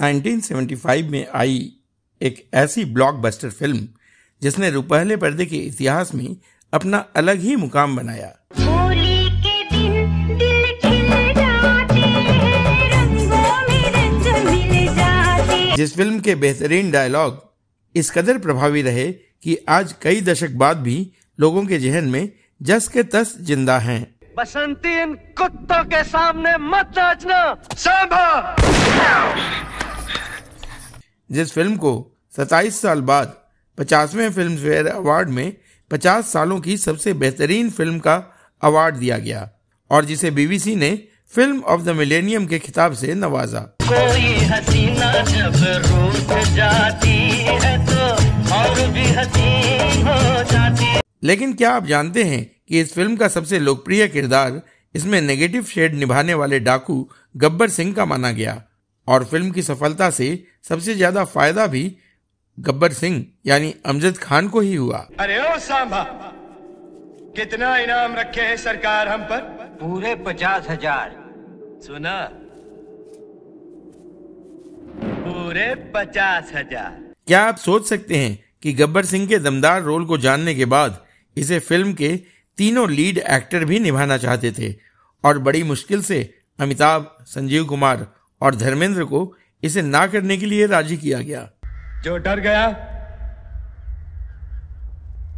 1975 में आई एक ऐसी ब्लॉकबस्टर फिल्म जिसने रुपहले पर्दे के इतिहास में अपना अलग ही मुकाम बनाया। होली के दिन दिल खिल जाते हैं, रंगों में रंग मिल जाते। जिस फिल्म के बेहतरीन डायलॉग इस कदर प्रभावी रहे कि आज कई दशक बाद भी लोगों के जहन में जस के तस जिंदा हैं। बसंती, इन कुत्तों के सामने मत नाचना। सांभा। जिस फिल्म को 27 साल बाद 50वें फिल्म फेयर अवार्ड में 50 सालों की सबसे बेहतरीन फिल्म का अवार्ड दिया गया और जिसे बीबीसी ने फिल्म ऑफ द मिलेनियम के खिताब से नवाजा। कोई हसीना जब रूठ जाती है तो और भी हसीन हो जाती। लेकिन क्या आप जानते हैं कि इस फिल्म का सबसे लोकप्रिय किरदार इसमें नेगेटिव शेड निभाने वाले डाकू गब्बर सिंह का माना गया और फिल्म की सफलता से सबसे ज्यादा फायदा भी गब्बर सिंह यानी अमजद खान को ही हुआ। अरे ओ सांभा, कितना इनाम रखे हैं सरकार हम पर? पूरे 50,000। सुना? पूरे 50,000। क्या आप सोच सकते हैं कि गब्बर सिंह के दमदार रोल को जानने के बाद इसे फिल्म के तीनों लीड एक्टर भी निभाना चाहते थे और बड़ी मुश्किल से अमिताभ, संजीव कुमार और धर्मेंद्र को इसे ना करने के लिए राजी किया गया। जो डर गया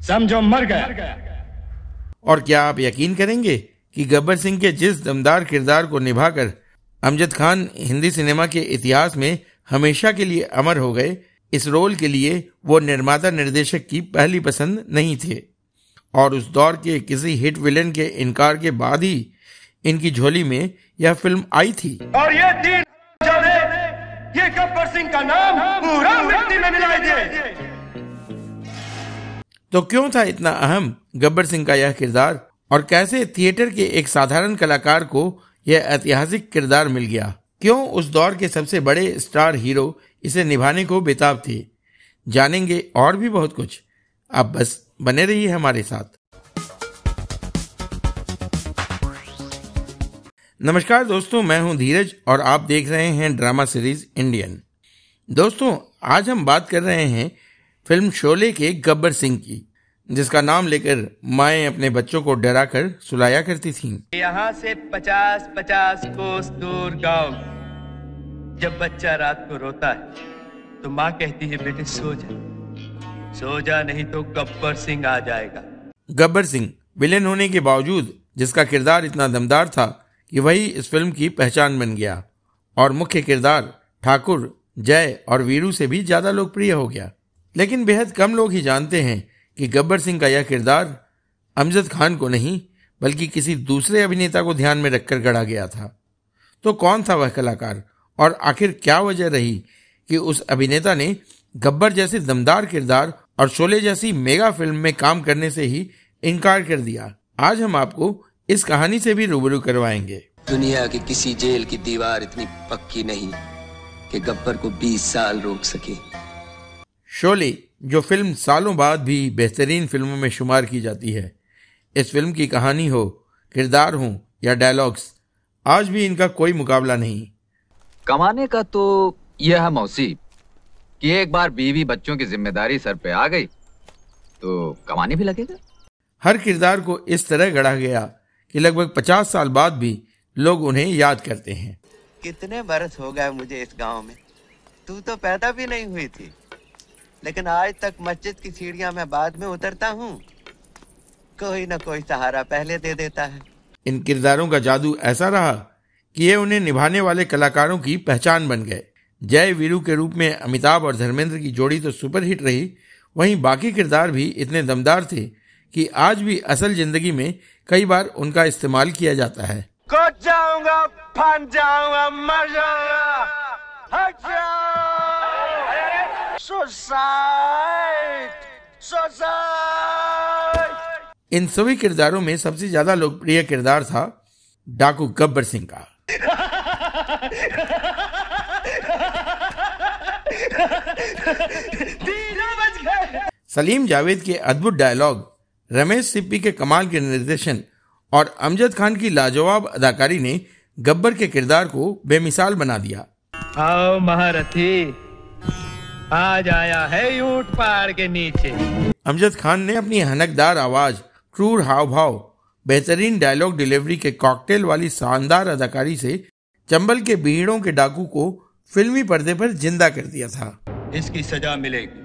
समझो मर गया। और क्या आप यकीन करेंगे कि गब्बर सिंह के जिस दमदार किरदार को निभाकर अमजद खान हिंदी सिनेमा के इतिहास में हमेशा के लिए अमर हो गए, इस रोल के लिए वो निर्माता निर्देशक की पहली पसंद नहीं थे और उस दौर के किसी हिट विलेन के इनकार के बाद ही इनकी झोली में यह फिल्म आई थी। और ये तीन ये गब्बर सिंह का नाम पूरा मिट्टी में मिला दिए। तो क्यों था इतना अहम गब्बर सिंह का यह किरदार और कैसे थिएटर के एक साधारण कलाकार को यह ऐतिहासिक किरदार मिल गया? क्यों उस दौर के सबसे बड़े स्टार हीरो इसे निभाने को बेताब थे? जानेंगे और भी बहुत कुछ। आप बस बने रहिए हमारे साथ। नमस्कार दोस्तों, मैं हूं धीरज और आप देख रहे हैं ड्रामा सीरीज इंडियन। दोस्तों, आज हम बात कर रहे हैं फिल्म शोले के गब्बर सिंह की, जिसका नाम लेकर माएं अपने बच्चों को डराकर सुलाया करती थीं। यहाँ से 50-50 कोस दूर गांव, जब बच्चा रात को रोता है तो माँ कहती है बेटे सो जा नहीं तो गब्बर सिंह आ जाएगा। गब्बर सिंह विलेन होने के बावजूद जिसका किरदार इतना दमदार था कि वही इस फिल्म की पहचान बन गया और मुख्य किरदार ठाकुर, जय और वीरू से भी ज्यादा लोकप्रिय हो गया। लेकिन बेहद कम लोग ही जानते हैं कि गब्बर सिंह का यह किरदार अमजद खान को नहीं बल्कि किसी दूसरे अभिनेता को ध्यान में रखकर गढ़ा गया था। तो कौन था वह कलाकार और आखिर क्या वजह रही कि उस अभिनेता ने गब्बर जैसे दमदार किरदार और शोले जैसी मेगा फिल्म में काम करने से ही इनकार कर दिया? आज हम आपको इस कहानी से भी रूबरू करवाएंगे। दुनिया की किसी जेल की दीवार इतनी पक्की नहीं कि गब्बर को 20 साल रोक सके। शोले, जो फिल्म सालों बाद भी बेहतरीन फिल्मों में शुमार की जाती है, इस फिल्म की कहानी हो, किरदार हो या डायलॉग्स, आज भी इनका कोई मुकाबला नहीं। कमाने का तो यह है मौसी कि एक बार बीवी बच्चों की जिम्मेदारी सर पे आ गई तो कमाने भी लगेगा। हर किरदार को इस तरह गढ़ा गया कि लगभग 50 साल बाद भी लोग उन्हें याद करते हैं। कितने बरस हो गए मुझे इस गांव में, तू तो पैदा भी नहीं हुई थी, लेकिन आज तक मस्जिद की सीढ़ियां मैं बाद में उतरता हूँ, कोई न कोई सहारा पहले दे देता है। इन किरदारों का जादू ऐसा रहा कि ये उन्हें निभाने वाले कलाकारों की पहचान बन गए। जय वीरू के रूप में अमिताभ और धर्मेंद्र की जोड़ी तो सुपरहिट रही, वहीं बाकी किरदार भी इतने दमदार थे कि आज भी असल जिंदगी में कई बार उनका इस्तेमाल किया जाता है। कूद जाऊंगा, फन जाऊंगा, मर जाऊंगा, हट जाओ। Suicide, suicide. इन सभी किरदारों में सबसे ज्यादा लोकप्रिय किरदार था डाकू गब्बर सिंह का। सलीम जावेद के अद्भुत डायलॉग, रमेश सिप्पी के कमाल के निर्देशन और अमजद खान की लाजवाब अदाकारी ने गब्बर के किरदार को बेमिसाल बना दिया। आओ महारथी, आज आया है ऊंट पहाड़ के नीचे। अमजद खान ने अपनी हनकदार आवाज, क्रूर हाव भाव, बेहतरीन डायलॉग डिलीवरी के कॉकटेल वाली शानदार अदाकारी से चंबल के बीहड़ों के डाकू को फिल्मी पर्दे पर जिंदा कर दिया था। इसकी सजा मिलेगी,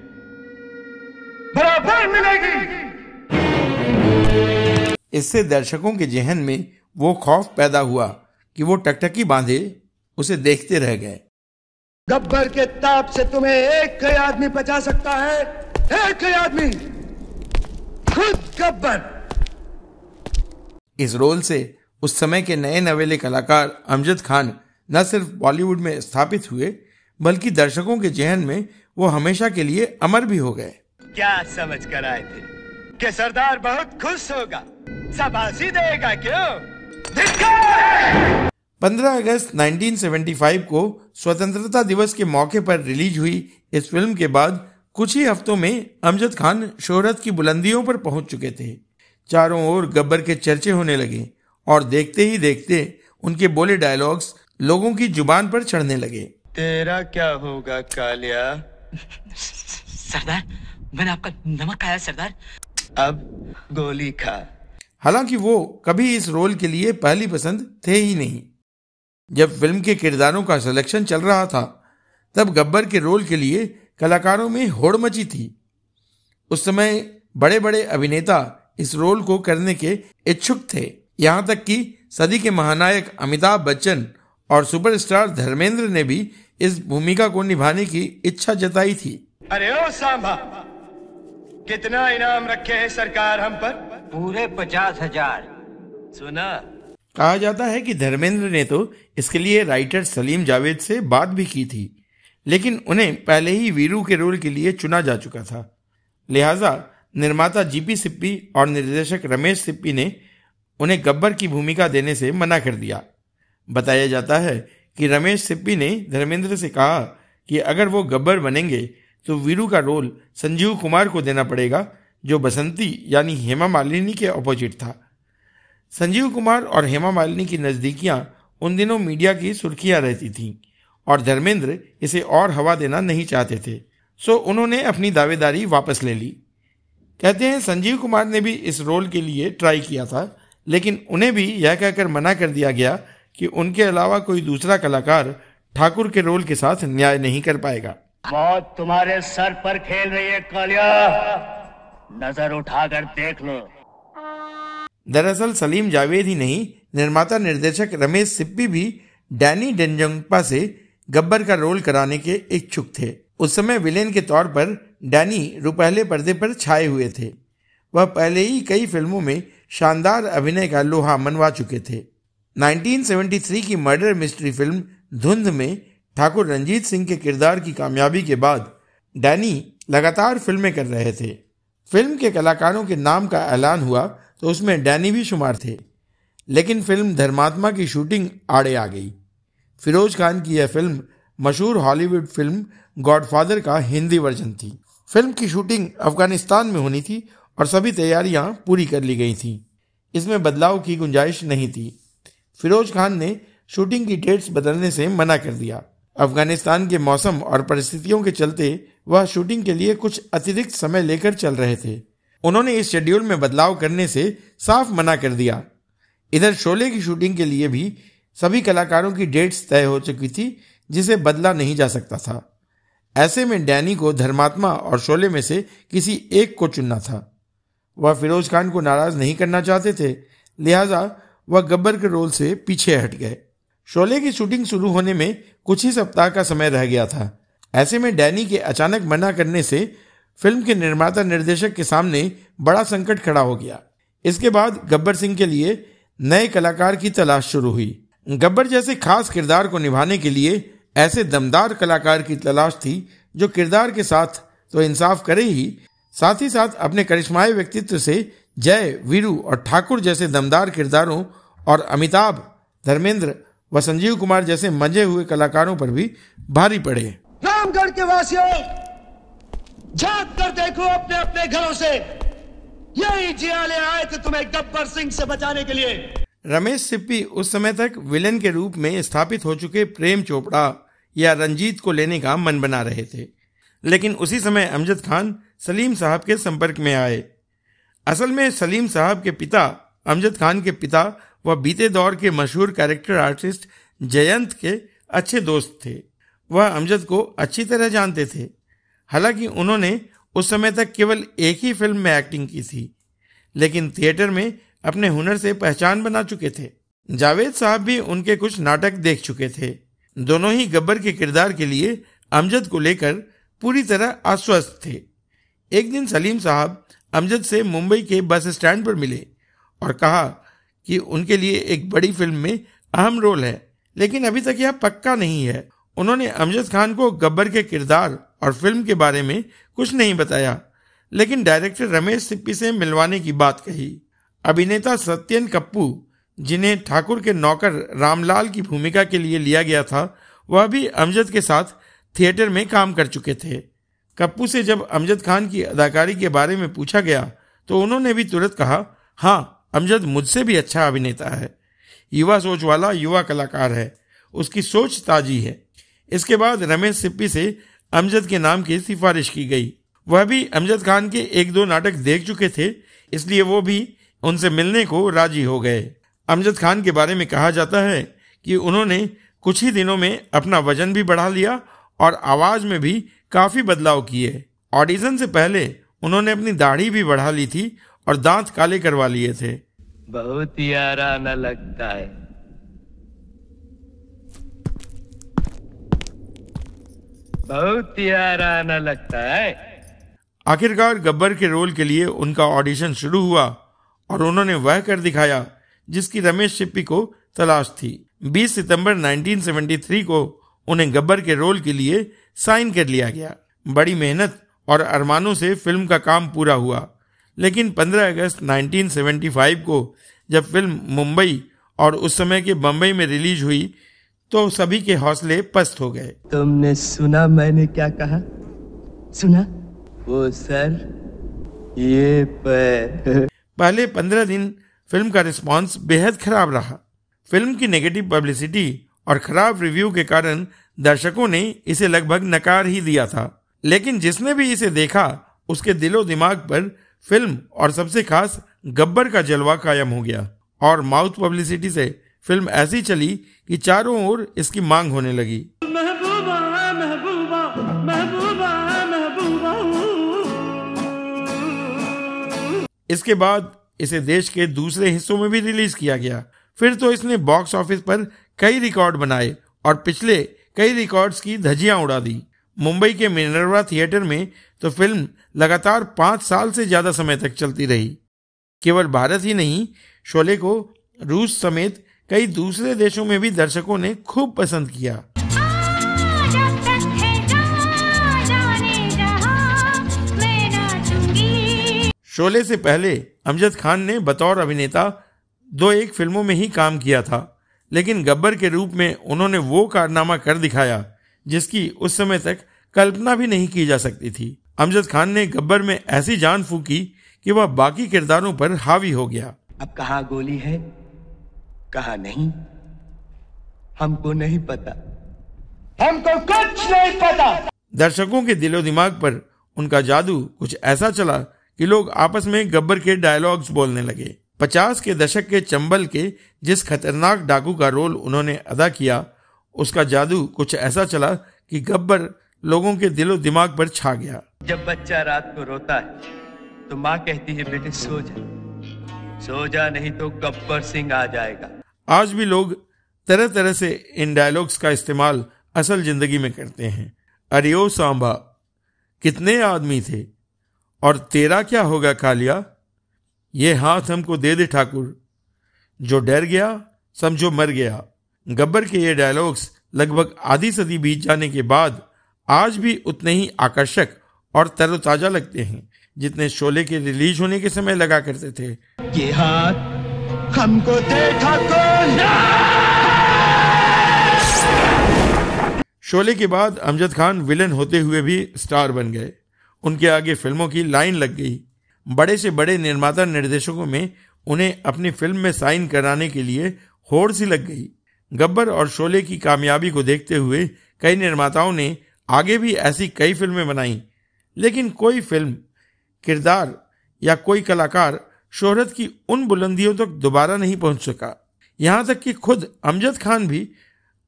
बराबर मिलेगी। इससे दर्शकों के जहन में वो खौफ पैदा हुआ कि वो टकटकी बांधे उसे देखते रह गए। गब्बर के ताप से तुम्हें एक ही आदमी बचा सकता है, एक ही आदमी, खुद गब्बर। इस रोल से उस समय के नए नवेले कलाकार अमजद खान न सिर्फ बॉलीवुड में स्थापित हुए बल्कि दर्शकों के जहन में वो हमेशा के लिए अमर भी हो गए। क्या समझ कर आए थे कि सरदार बहुत खुश होगा, शाबाशी देगा क्यों? 15 अगस्त 1975 को स्वतंत्रता दिवस के मौके पर रिलीज हुई इस फिल्म के बाद कुछ ही हफ्तों में अमजद खान शोहरत की बुलंदियों पर पहुंच चुके थे। चारों ओर गब्बर के चर्चे होने लगे और देखते ही देखते उनके बोले डायलॉग्स लोगों की जुबान पर चढ़ने लगे। तेरा क्या होगा कालिया? सरदार, मैंने आपका नमक खाया सरदार। अब गोली खा। हालांकि वो कभी इस रोल के लिए पहली पसंद थे ही नहीं। जब फिल्म के किरदारों का सिलेक्शन चल रहा था तब गब्बर के रोल के लिए कलाकारों में होड़ मची थी। उस समय बड़े बड़े अभिनेता इस रोल को करने के इच्छुक थे। यहाँ तक कि सदी के महानायक अमिताभ बच्चन और सुपरस्टार धर्मेंद्र ने भी इस भूमिका को निभाने की इच्छा जताई थी। अरे ओ सांभा, कितना इनाम रखे हैं सरकार हम पर? पूरे 50,000। सुना? कहा जाता है कि धर्मेंद्र ने तो इसके लिए राइटर सलीम जावेद से बात भी की थी, लेकिन उन्हें पहले ही वीरू के रोल के लिए चुना जा चुका था। लिहाजा निर्माता जीपी सिप्पी और निर्देशक रमेश सिप्पी ने उन्हें गब्बर की भूमिका देने से मना कर दिया। बताया जाता है कि रमेश सिप्पी ने धर्मेंद्र से कहा कि अगर वो गब्बर बनेंगे तो वीरू का रोल संजीव कुमार को देना पड़ेगा, जो बसंती यानी हेमा मालिनी के ऑपोजिट था। संजीव कुमार और हेमा मालिनी की नज़दीकियां उन दिनों मीडिया की सुर्खियां रहती थीं और धर्मेंद्र इसे और हवा देना नहीं चाहते थे, सो उन्होंने अपनी दावेदारी वापस ले ली। कहते हैं संजीव कुमार ने भी इस रोल के लिए ट्राई किया था, लेकिन उन्हें भी यह कहकर मना कर दिया गया कि उनके अलावा कोई दूसरा कलाकार ठाकुर के रोल के साथ न्याय नहीं कर पाएगा। मौत तुम्हारे सर पर खेल रही है कालिया, नजर उठाकर देख लो। दरअसल सलीम जावेद ही नहीं, निर्माता निर्देशक रमेश सिप्पी भी डैनी डेंजोंगपा से गब्बर का रोल कराने के इच्छुक थे। उस समय विलेन के तौर पर डैनी रुपहले पर्दे पर छाए हुए थे। वह पहले ही कई फिल्मों में शानदार अभिनय का लोहा मनवा चुके थे। 1973 की मर्डर मिस्ट्री फिल्म धुंध में ठाकुर रंजीत सिंह के किरदार की कामयाबी के बाद डैनी लगातार फिल्में कर रहे थे। फिल्म के कलाकारों के नाम का ऐलान हुआ तो उसमें डैनी भी शुमार थे, लेकिन फिल्म धर्मात्मा की शूटिंग आड़े आ गई। फिरोज खान की यह फिल्म मशहूर हॉलीवुड फिल्म गॉडफादर का हिंदी वर्जन थी। फिल्म की शूटिंग अफगानिस्तान में होनी थी और सभी तैयारियां पूरी कर ली गई थीं। इसमें बदलाव की गुंजाइश नहीं थी। फिरोज खान ने शूटिंग की डेट्स बदलने से मना कर दिया। अफगानिस्तान के मौसम और परिस्थितियों के चलते वह शूटिंग के लिए कुछ अतिरिक्त समय लेकर चल रहे थे। उन्होंने इस शेड्यूल में बदलाव करने से साफ मना कर दिया। इधर शोले की शूटिंग के लिए भी सभी कलाकारों की डेट्स तय हो चुकी थी, जिसे बदला नहीं जा सकता था। ऐसे में डैनी को धर्मात्मा और शोले में से किसी एक को चुनना था। वह फिरोज खान को नाराज नहीं करना चाहते थे, लिहाजा वह गब्बर के रोल से पीछे हट गए। शोले की शूटिंग शुरू होने में कुछ ही सप्ताह का समय रह गया था। ऐसे में डैनी के अचानक मना करने से फिल्म के निर्माता निर्देशक के सामने बड़ा संकट खड़ा हो गया। इसके बाद गब्बर सिंह के लिए नए कलाकार की तलाश शुरू हुई। गब्बर जैसे खास किरदार को निभाने के लिए ऐसे दमदार कलाकार की तलाश थी जो किरदार के साथ तो इंसाफ करे ही साथ अपने करिश्माई व्यक्तित्व से जय, वीरू और ठाकुर जैसे दमदार किरदारों और अमिताभ, धर्मेंद्र व संजीव कुमार जैसे मंजे हुए कलाकारों पर भी भारी पड़े। रामगढ़ के वासियों, जाग कर देखो अपने अपने घरों से, यही जियाले आए थे तुम्हें गब्बर सिंह से बचाने के लिए। रमेश सिप्पी उस समय तक विलेन के रूप में स्थापित हो चुके प्रेम चोपड़ा, या रंजीत को लेने का मन बना रहे थे। लेकिन उसी समय अमजद खान सलीम साहब के संपर्क में आए। असल में सलीम साहब के पिता अमजद खान के पिता वह बीते दौर के मशहूर कैरेक्टर आर्टिस्ट जयंत के अच्छे दोस्त थे। वह अमजद को अच्छी तरह जानते थे। हालांकि उन्होंने उस समय तक केवल एक ही फिल्म में एक्टिंग की थी, लेकिन थिएटर में अपने हुनर से पहचान बना चुके थे। जावेद साहब भी उनके कुछ नाटक देख चुके थे। दोनों ही गब्बर के किरदार के लिए अमजद को लेकर पूरी तरह आश्वस्त थे। एक दिन सलीम साहब अमजद से मुंबई के बस स्टैंड पर मिले और कहा कि उनके लिए एक बड़ी फिल्म में अहम रोल है, लेकिन अभी तक यह पक्का नहीं है। उन्होंने अमजद खान को गब्बर के किरदार और फिल्म के बारे में कुछ नहीं बताया, लेकिन डायरेक्टर रमेश सिप्पी से मिलवाने की बात कही। अभिनेता सत्यन कप्पू, जिन्हें ठाकुर के नौकर रामलाल की भूमिका के लिए लिया गया था, वह भी अमजद के साथ थिएटर में काम कर चुके थे। कप्पू से जब अमजद खान की अदाकारी के बारे में पूछा गया तो उन्होंने भी तुरंत कहा, हाँ, अमजद मुझसे भी अच्छा अभिनेता है। युवा सोच वाला युवा कलाकार है, उसकी सोच ताजी है। इसके बाद रमेश सिप्पी से अमजद के नाम की सिफारिश की गई। वह भी अमजद खान के 1-2 नाटक देख चुके थे, इसलिए वो भी उनसे मिलने को राजी हो गए। अमजद खान के बारे में कहा जाता है कि उन्होंने कुछ ही दिनों में अपना वजन भी बढ़ा लिया और आवाज में भी काफी बदलाव किए। ऑडिशन से पहले उन्होंने अपनी दाढ़ी भी बढ़ा ली थी और दांत काले करवा लिए थे। बहुत ही आराना लगता है। बहुत ही आराना लगता है। आखिरकार गब्बर के रोल के लिए उनका ऑडिशन शुरू हुआ और उन्होंने वह कर दिखाया जिसकी रमेश सिप्पी को तलाश थी। 20 सितंबर 1973 को उन्हें गब्बर के रोल के लिए साइन कर लिया गया। बड़ी मेहनत और अरमानों से फिल्म का काम पूरा हुआ, लेकिन 15 अगस्त 1975 को जब फिल्म मुंबई और उस समय के बम्बई में रिलीज हुई तो सभी के हौसले पस्त हो गए। तुमने सुना मैंने क्या कहा? सुना? वो सर, ये पैर। पहले 15 दिन फिल्म का रिस्पांस बेहद खराब रहा। फिल्म की नेगेटिव पब्लिसिटी और खराब रिव्यू के कारण दर्शकों ने इसे लगभग नकार ही दिया था। लेकिन जिसने भी इसे देखा उसके दिलो दिमाग पर फिल्म और सबसे खास गब्बर का जलवा कायम हो गया और माउथ पब्लिसिटी से फिल्म ऐसी चली कि चारों ओर इसकी मांग होने लगी। महबूबा महबूबा महबूबा महबूबा। इसके बाद इसे देश के दूसरे हिस्सों में भी रिलीज किया गया। फिर तो इसने बॉक्स ऑफिस पर कई रिकॉर्ड बनाए और पिछले कई रिकॉर्ड्स की धज्जियां उड़ा दी। मुंबई के मिनर्वा थिएटर में तो फिल्म लगातार 5 साल से ज्यादा समय तक चलती रही। केवल भारत ही नहीं, शोले को रूस समेत कई दूसरे देशों में भी दर्शकों ने खूब पसंद किया। जब तक है जाने जहां मैं नाचूंगी। शोले से पहले अमजद खान ने बतौर अभिनेता 2-1 फिल्मों में ही काम किया था, लेकिन गब्बर के रूप में उन्होंने वो कारनामा कर दिखाया जिसकी उस समय तक कल्पना भी नहीं की जा सकती थी। अमजद खान ने गब्बर में ऐसी जान फूंकी कि वह बाकी किरदारों पर हावी हो गया। अब कहाँ गोली है, कहाँ नहीं, हमको नहीं पता। हमको कुछ नहीं पता। दर्शकों के दिलो दिमाग पर उनका जादू कुछ ऐसा चला कि लोग आपस में गब्बर के डायलॉग्स बोलने लगे। 50 के दशक के चंबल के जिस खतरनाक डाकू का रोल उन्होंने अदा किया, उसका जादू कुछ ऐसा चला कि गब्बर लोगों के दिलो दिमाग पर छा गया। जब बच्चा रात को रोता है तो माँ कहती है बेटे सो जा, सो जा नहीं तो गब्बर सिंह आ जाएगा। आज भी लोग तरह तरह से इन डायलॉग्स का इस्तेमाल असल जिंदगी में करते हैं। अरे ओ सांबा, कितने आदमी थे और तेरा क्या होगा कालिया, ये हाथ हमको दे दे ठाकुर, जो डर गया समझो मर गया। गब्बर के ये डायलॉग्स लगभग आधी सदी बीत जाने के बाद आज भी उतने ही आकर्षक और तरोताजा लगते हैं जितने शोले के रिलीज होने के समय लगा करते थे। ये हाथ हमको दे ठाकुर। शोले के बाद अमजद खान विलन होते हुए भी स्टार बन गए। उनके आगे फिल्मों की लाइन लग गई। बड़े से बड़े निर्माता निर्देशकों में उन्हें अपनी फिल्म में साइन कराने के लिए होड़ सी लग गई। गब्बर और शोले की कामयाबी को देखते हुए कई निर्माताओं ने आगे भी ऐसी कई फिल्में बनाई, लेकिन कोई फिल्म, किरदार या कोई कलाकार शोहरत की उन बुलंदियों तक दोबारा नहीं पहुंच सका। यहां तक कि खुद अमजद खान भी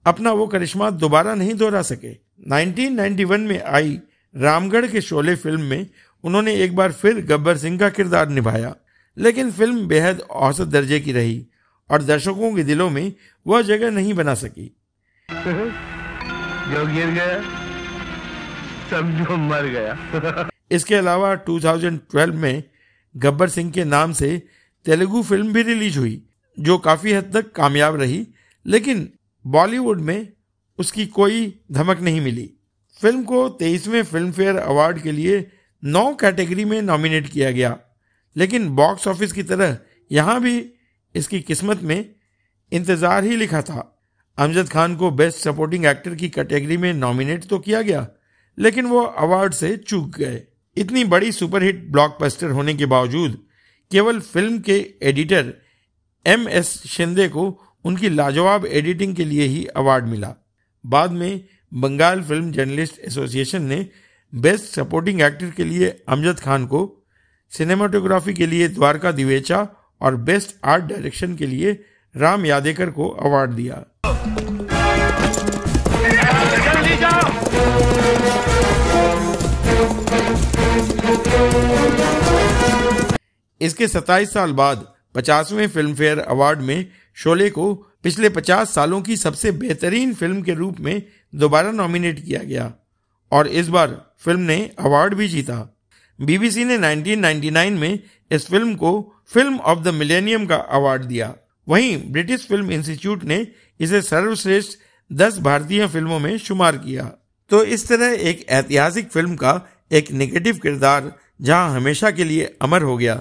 अपना वो करिश्मा दोबारा नहीं दोहरा सके। 1991 में आई रामगढ़ के शोले फिल्म में उन्होंने एक बार फिर गब्बर सिंह का किरदार निभाया, लेकिन फिल्म बेहद औसत दर्जे की रही और दर्शकों के दिलों में वह जगह नहीं बना सकी। जो गिर गया समझो मर गया। इसके अलावा 2012 में गब्बर सिंह के नाम से तेलुगु फिल्म भी रिलीज हुई, जो काफी हद तक कामयाब रही, लेकिन बॉलीवुड में उसकी कोई धमक नहीं मिली। फिल्म को 23वें फिल्म फेयर अवार्ड के लिए 9 कैटेगरी में नॉमिनेट किया गया, लेकिन बॉक्स ऑफिस की तरह यहां भी इसकी किस्मत में इंतजार ही लिखा था। अमजद खान को बेस्ट सपोर्टिंग एक्टर की कैटेगरी में नॉमिनेट तो किया गया, लेकिन वो अवार्ड से चूक गए। इतनी बड़ी सुपरहिट ब्लॉकबस्टर होने के बावजूद केवल फिल्म के एडिटर MS शिंदे को उनकी लाजवाब एडिटिंग के लिए ही अवार्ड मिला। बाद में बंगाल फिल्म जर्नलिस्ट एसोसिएशन ने बेस्ट सपोर्टिंग एक्टर के लिए अमजद खान को, सिनेमाटोग्राफी के लिए द्वारका दिवेचा और बेस्ट आर्ट डायरेक्शन के लिए राम यादेकर को अवार्ड दिया। इसके 27 साल बाद 50वें फिल्म फेयर अवार्ड में शोले को पिछले 50 सालों की सबसे बेहतरीन फिल्म के रूप में दोबारा नॉमिनेट किया गया और इस बार फिल्म ने अवार्ड भी जीता। BBC ने 1999 में इस फिल्म को फिल्म ऑफ द मिलेनियम का अवार्ड दिया। वहीं ब्रिटिश फिल्म इंस्टीट्यूट ने इसे सर्वश्रेष्ठ 10 भारतीय फिल्मों में शुमार किया। तो इस तरह एक ऐतिहासिक फिल्म का एक नेगेटिव किरदार जहां हमेशा के लिए अमर हो गया,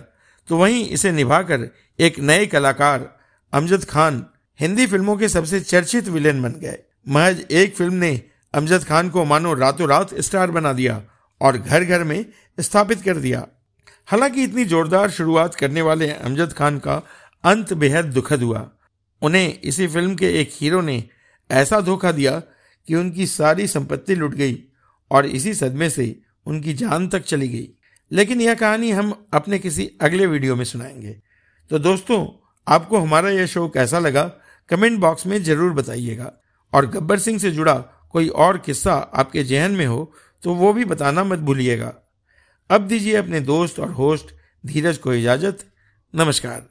तो वहीं इसे निभाकर एक नए कलाकार अमजद खान हिंदी फिल्मों के सबसे चर्चित विलेन बन गए। महज एक फिल्म ने अमजद खान को मानो रातों रात स्टार बना दिया और घर घर में स्थापित कर दिया। हालांकि इतनी जोरदार शुरुआत करने वाले अमजद खान का अंत बेहद दुखद हुआ। उन्हें इसी फिल्म के एक हीरो ने ऐसा धोखा दिया कि उनकी सारी संपत्ति लुट गई और इसी सदमे से उनकी जान तक चली गई। लेकिन यह कहानी हम अपने किसी अगले वीडियो में सुनाएंगे। तो दोस्तों, आपको हमारा यह शो कैसा लगा कमेंट बॉक्स में जरूर बताइएगा, और गब्बर सिंह से जुड़ा कोई और किस्सा आपके जहन में हो तो वो भी बताना मत भूलिएगा। अब दीजिए अपने दोस्त और होस्ट धीरज को इजाजत। नमस्कार।